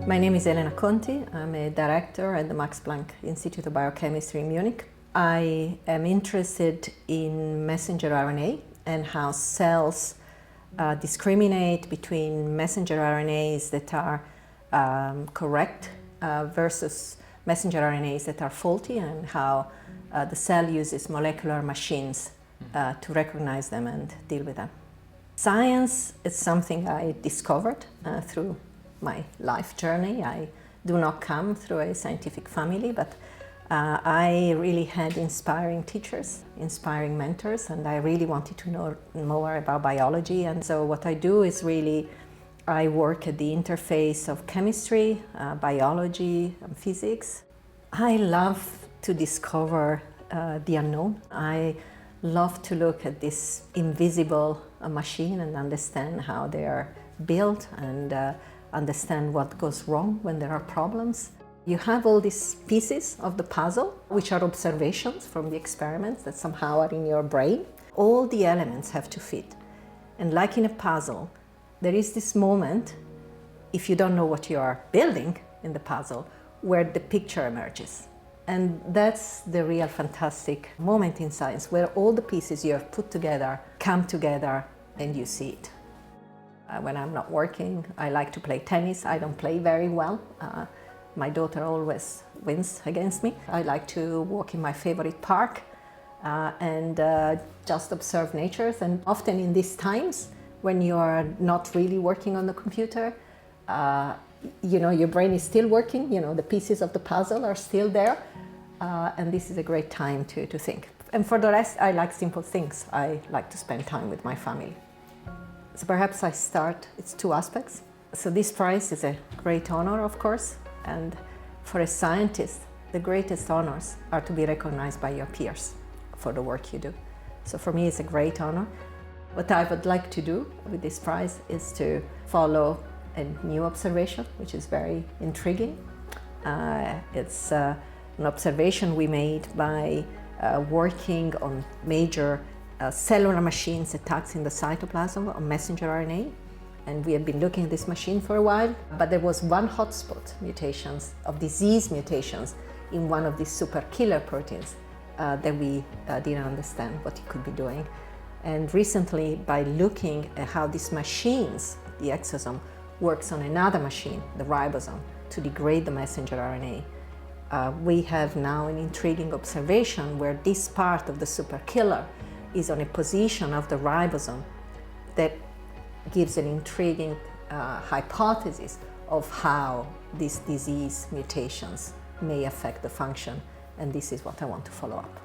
My name is Elena Conti. I'm a director at the Max-Planck-Institut of Biochemistry in Munich. I am interested in messenger RNA and how cells discriminate between messenger RNAs that are correct versus messenger RNAs that are faulty, and how the cell uses molecular machines to recognize them and deal with them. Science is something I discovered through my life journey. I do not come through a scientific family, but I really had inspiring teachers, inspiring mentors, and I really wanted to know more about biology. And so what I do is I work at the interface of chemistry, biology, and physics. I love to discover the unknown. I love to look at this invisible machine and understand how they are built and understand what goes wrong when there are problems. You have all these pieces of the puzzle, which are observations from the experiments that somehow are in your brain. All the elements have to fit. And like in a puzzle, there is this moment, if you don't know what you are building in the puzzle, where the picture emerges. And that's the real fantastic moment in science, where all the pieces you have put together come together and you see it. When I'm not working, I like to play tennis. I don't play very well. My daughter always wins against me. I like to walk in my favorite park and just observe nature. And often in these times, when you're not really working on the computer, your brain is still working, the pieces of the puzzle are still there. And this is a great time to think. And for the rest, I like simple things. I like to spend time with my family. So perhaps I start, it's two aspects. So this prize is a great honor, of course. And for a scientist, the greatest honors are to be recognized by your peers for the work you do. So for me, it's a great honor. What I would like to do with this prize is to follow a new observation, which is very intriguing. It's an observation we made by working on major cellular machines attacks in the cytoplasm on messenger RNA. And we have been looking at this machine for a while, but there was one hotspot mutations of disease mutations in one of these super killer proteins that we didn't understand what it could be doing. And recently, by looking at how these machines, the exosome, works on another machine, the ribosome, to degrade the messenger RNA, we have now an intriguing observation where this part of the super killer is on a position of the ribosome that gives an intriguing hypothesis of how these disease mutations may affect the function, and this is what I want to follow up.